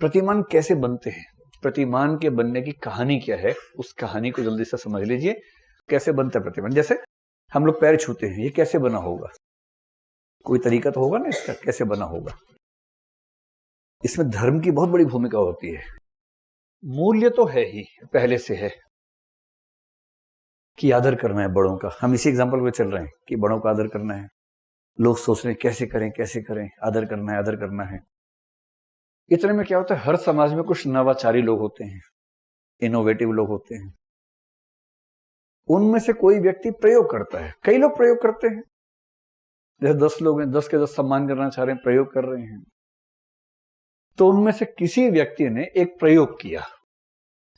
प्रतिमान कैसे बनते हैं, प्रतिमान के बनने की कहानी क्या है, उस कहानी को जल्दी से समझ लीजिए। कैसे बनता है प्रतिमान? जैसे हम लोग पैर छूते हैं, ये कैसे बना होगा? कोई तरीका तो होगा ना इसका, कैसे बना होगा? इसमें धर्म की बहुत बड़ी भूमिका होती है। मूल्य तो है ही, पहले से है कि आदर करना है बड़ों का। हम इसी एग्जाम्पल पे चल रहे हैं कि बड़ों का आदर करना है। लोग सोच रहे हैं कैसे करें कैसे करें, आदर करना है आदर करना है। इतने में क्या होता है, हर समाज में कुछ नवाचारी लोग होते हैं, इनोवेटिव लोग होते हैं। उनमें से कोई व्यक्ति प्रयोग करता है, कई लोग प्रयोग करते हैं। जैसे 10 लोग हैं, 10 के 10 सम्मान करना चाह रहे हैं, प्रयोग कर रहे हैं। तो उनमें से किसी व्यक्ति ने एक प्रयोग किया।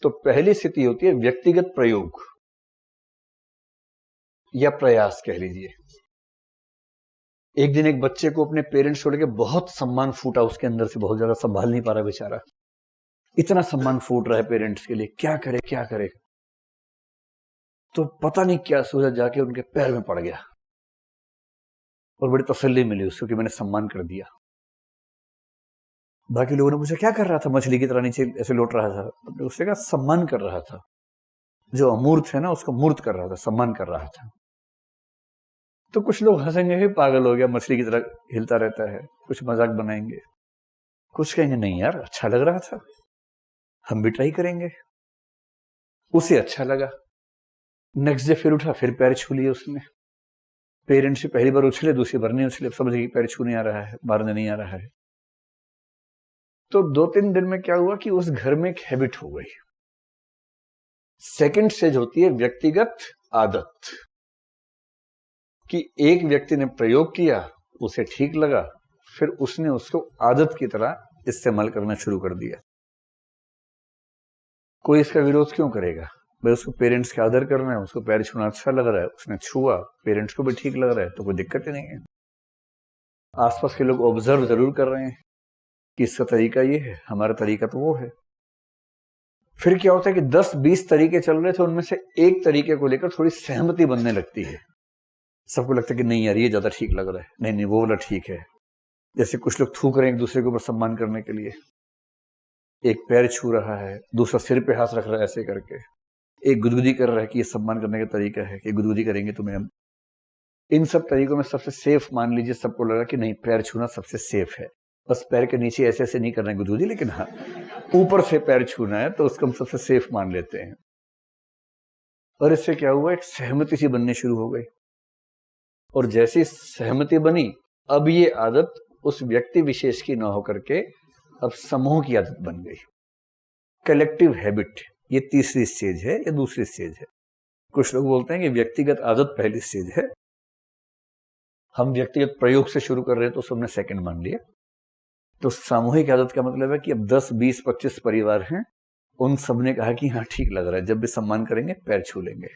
तो पहली स्थिति होती है व्यक्तिगत प्रयोग या प्रयास कह लीजिए। एक दिन एक बच्चे को अपने पेरेंट्स छोड़ के बहुत सम्मान फूटा उसके अंदर से, बहुत ज्यादा संभाल नहीं पा रहा बेचारा। इतना सम्मान फूट रहा है पेरेंट्स के लिए, क्या करे क्या करे। तो पता नहीं क्या सोचा, जाके उनके पैर में पड़ गया और बड़ी तसल्ली मिली उसको कि मैंने सम्मान कर दिया। बाकी लोगों ने पूछा क्या कर रहा था, मछली की तरह नीचे ऐसे लौट रहा था। उसने कहा सम्मान कर रहा था, जो अमूर्त है ना उसको मूर्त कर रहा था, सम्मान कर रहा था। तो कुछ लोग हंसेंगे, ही पागल हो गया, मछली की तरह हिलता रहता है, कुछ मजाक बनाएंगे। कुछ कहेंगे नहीं यार अच्छा लग रहा था, हम भी ट्राई करेंगे। उसे अच्छा लगा, नेक्स्ट डे फिर उठा, फिर पैर छू लिए उसने। पेरेंट्स से पहली बार उछले, दूसरी बार नहीं उछले, समझ गई पैर छूने आ रहा है, मारने नहीं आ रहा है। तो 2-3 दिन में क्या हुआ कि उस घर में एक हैबिट हो गई। सेकंड स्टेज होती है व्यक्तिगत आदत, कि एक व्यक्ति ने प्रयोग किया, उसे ठीक लगा, फिर उसने उसको आदत की तरह इस्तेमाल करना शुरू कर दिया। कोई इसका विरोध क्यों करेगा भाई? उसको पेरेंट्स का आदर करना है, उसको पैर छूना अच्छा लग रहा है, उसने छुआ, पेरेंट्स को भी ठीक लग रहा है, तो कोई दिक्कत ही नहीं है। आसपास के लोग ऑब्जर्व जरूर कर रहे हैं कि इसका तरीका ये है, हमारा तरीका तो वो है। फिर क्या होता है कि 10-20 तरीके चल रहे थे, उनमें से एक तरीके को लेकर थोड़ी सहमति बनने लगती है। सबको लगता है कि नहीं यार ये ज्यादा ठीक लग रहा है, नहीं नहीं वो वाला ठीक है। जैसे कुछ लोग थूक रहे हैं एक दूसरे के ऊपर सम्मान करने के लिए, एक पैर छू रहा है, दूसरा सिर पे हाथ रख रहा है ऐसे करके, एक गुदगुदी कर रहा है कि ये सम्मान करने का तरीका है कि गुदगुदी करेंगे तुम्हें हम। इन सब तरीकों में सबसे सेफ मान लीजिए, सबको लगा कि नहीं पैर छूना सबसे सेफ है। बस पैर के नीचे ऐसे ऐसे नहीं करना है गुदगुदी, लेकिन हाँ ऊपर से पैर छूना है, तो उसको हम सबसे सेफ मान लेते हैं। और इससे क्या हुआ, एक सहमति सी बननी शुरू हो गई। और जैसी सहमति बनी, अब ये आदत उस व्यक्ति विशेष की ना होकर के अब समूह की आदत बन गई, कलेक्टिव हैबिट। ये तीसरी स्टेज है या दूसरी स्टेज है? कुछ लोग बोलते हैं कि व्यक्तिगत आदत पहली स्टेज है, हम व्यक्तिगत प्रयोग से शुरू कर रहे हैं तो सबने सेकंड मान लिया। तो सामूहिक आदत का मतलब है कि अब 10, 20, 25 परिवार हैं, उन सब ने कहा कि हाँ ठीक लग रहा है, जब भी सम्मान करेंगे पैर छू लेंगे।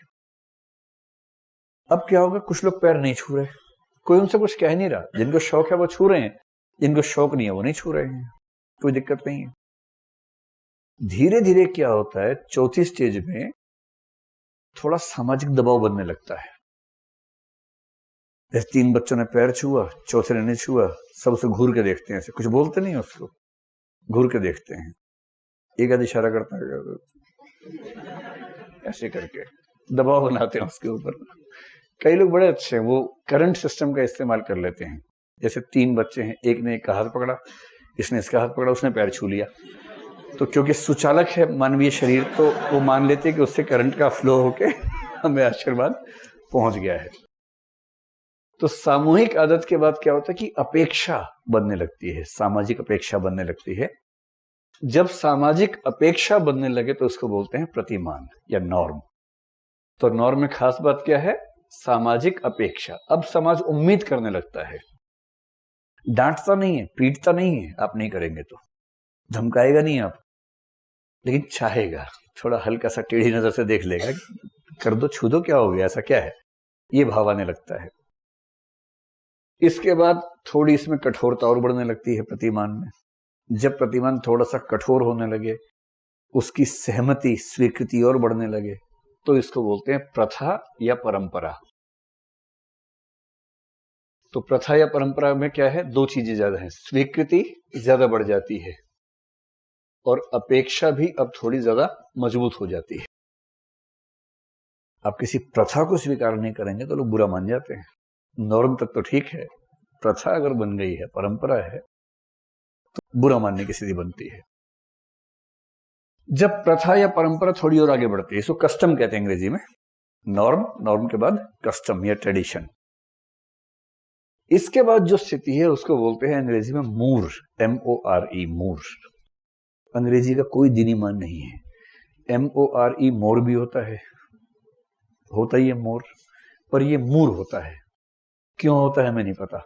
अब क्या होगा, कुछ लोग पैर नहीं छू रहे, कोई उनसे कुछ कह नहीं रहा। जिनको शौक है वो छू रहे हैं, जिनको शौक नहीं है वो नहीं छू रहे हैं, कोई दिक्कत नहीं है। धीरे धीरे क्या होता है, चौथी स्टेज में थोड़ा सामाजिक दबाव बनने लगता है। जैसे 3 बच्चों ने पैर छुआ, चौथे ने नहीं छुआ, सब उसे घूर के देखते हैं, ऐसे कुछ बोलते नहीं उसको, घूर के देखते हैं। एक आध इशारा करता है ऐसे करके, दबाव बनाते हैं उसके ऊपर। कई लोग बड़े अच्छे हैं, वो करंट सिस्टम का इस्तेमाल कर लेते हैं। जैसे 3 बच्चे हैं, एक ने एक का हाथ पकड़ा, इसने इसका हाथ पकड़ा, उसने पैर छू लिया। तो क्योंकि सुचालक है मानवीय शरीर, तो वो मान लेते हैं कि उससे करंट का फ्लो होके हमें आशीर्वाद पहुंच गया है। तो सामूहिक आदत के बाद क्या होता है कि अपेक्षा बनने लगती है, सामाजिक अपेक्षा बनने लगती है। जब सामाजिक अपेक्षा बनने लगे तो उसको बोलते हैं प्रतिमान या नॉर्म। तो नॉर्म में खास बात क्या है, सामाजिक अपेक्षा। अब समाज उम्मीद करने लगता है, डांटता नहीं है, पीटता नहीं है, आप नहीं करेंगे तो धमकाएगा नहीं आप, लेकिन चाहेगा, थोड़ा हल्का सा टेढ़ी नजर से देख लेगा, कर दो छू दो, क्या हो गया, ऐसा क्या है, ये भाव आने लगता है। इसके बाद थोड़ी इसमें कठोरता और बढ़ने लगती है प्रतिमान में। जब प्रतिमान थोड़ा सा कठोर होने लगे, उसकी सहमति स्वीकृति और बढ़ने लगे, तो इसको बोलते हैं प्रथा या परंपरा। तो प्रथा या परंपरा में क्या है, 2 चीजें ज्यादा हैं, स्वीकृति ज्यादा बढ़ जाती है और अपेक्षा भी अब थोड़ी ज्यादा मजबूत हो जाती है। आप किसी प्रथा को स्वीकार नहीं करेंगे तो लोग बुरा मान जाते हैं। नॉर्म तक तो ठीक है, प्रथा अगर बन गई है, परंपरा है, तो बुरा मानने की स्थिति बनती है। जब प्रथा या परंपरा थोड़ी और आगे बढ़ती है, इसको कस्टम कहते हैं अंग्रेजी में। नॉर्म के बाद कस्टम या ट्रेडिशन। इसके बाद जो स्थिति है उसको बोलते हैं अंग्रेजी में मूर, MORE, मूर। अंग्रेजी का कोई दीनी मान नहीं है। MORE मोर भी होता ही है मोर, पर ये मूर होता है। क्यों होता है हमें नहीं पता,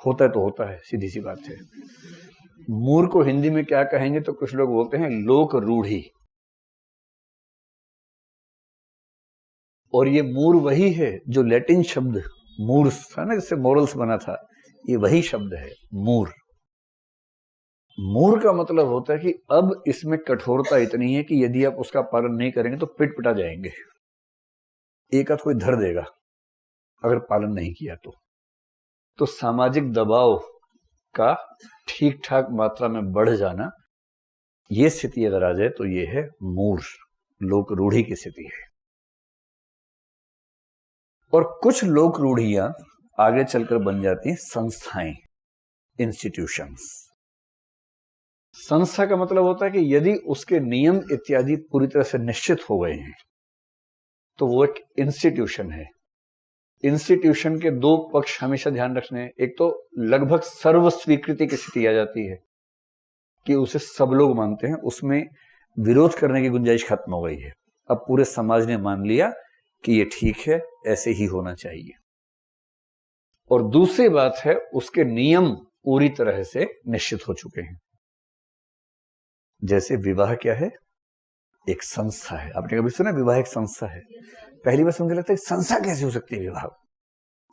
होता है तो होता है, सीधी सी बात है। मूर को हिंदी में क्या कहेंगे तो कुछ लोग बोलते हैं लोक रूढ़ी। और ये मूर वही है जो लैटिन शब्द मूर्स था ना, जिससे मोरल्स बना था, ये वही शब्द है मूर। मूर का मतलब होता है कि अब इसमें कठोरता इतनी है कि यदि आप उसका पालन नहीं करेंगे तो पिट पिटा जाएंगे, एक आध कोई धर देगा अगर पालन नहीं किया तो सामाजिक दबाव का ठीक ठाक मात्रा में बढ़ जाना, ये स्थिति अगर आ जाए तो ये है मूर, लोक रूढ़ी की स्थिति है। और कुछ लोक रूढ़ियां आगे चलकर बन जाती हैं संस्थाएं, इंस्टीट्यूशंस। संस्था का मतलब होता है कि यदि उसके नियम इत्यादि पूरी तरह से निश्चित हो गए हैं तो वो एक इंस्टीट्यूशन है। इंस्टीट्यूशन के दो पक्ष हमेशा ध्यान रखने हैं। एक तो लगभग सर्व स्वीकृति की स्थिति आ जाती है कि उसे सब लोग मानते हैं, उसमें विरोध करने की गुंजाइश खत्म हो गई है। अब पूरे समाज ने मान लिया कि ये ठीक है, ऐसे ही होना चाहिए। और दूसरी बात है उसके नियम पूरी तरह से निश्चित हो चुके हैं। जैसे विवाह क्या है, एक संस्था है। आपने कभी सुना विवाह एक संस्था है? पहली बार समझ लगता है संस्था कैसे हो सकती है विवाह?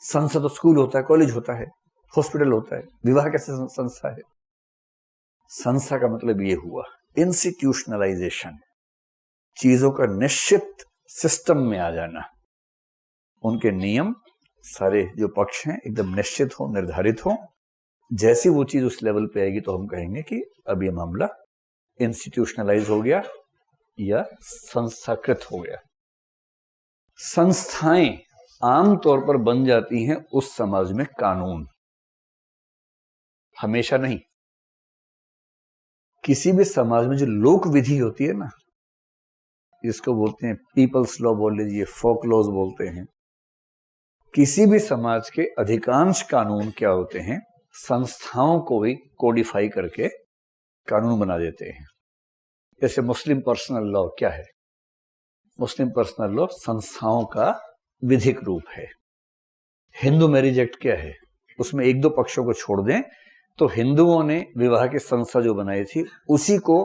संस्था तो स्कूल होता है, कॉलेज होता है, हॉस्पिटल होता है, विवाह कैसे संस्था है? संस्था का मतलब ये हुआ इंस्टीट्यूशनलाइजेशन, चीजों का निश्चित सिस्टम में आ जाना। उनके नियम सारे जो पक्ष हैं एकदम निश्चित हो, निर्धारित हो। जैसी वो चीज उस लेवल पे आएगी तो हम कहेंगे कि अब ये मामला इंस्टीट्यूशनलाइज हो गया या संस्थाकृत हो गया। संस्थाएं आमतौर पर बन जाती हैं उस समाज में कानून, हमेशा नहीं। किसी भी समाज में जो लोक विधि होती है ना, जिसको बोलते हैं पीपल्स लॉ बोल लीजिए, फोक लॉज बोलते हैं, किसी भी समाज के अधिकांश कानून क्या होते हैं, संस्थाओं को ही कोडिफाई करके कानून बना देते हैं। जैसे मुस्लिम पर्सनल लॉ क्या है? मुस्लिम पर्सनल लॉ संस्थाओं का विधिक रूप है। हिंदू मैरिज एक्ट क्या है? उसमें एक दो पक्षों को छोड़ दें तो हिंदुओं ने विवाह की संस्था जो बनाई थी उसी को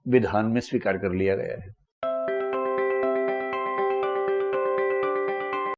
विधान में स्वीकार कर लिया गया है।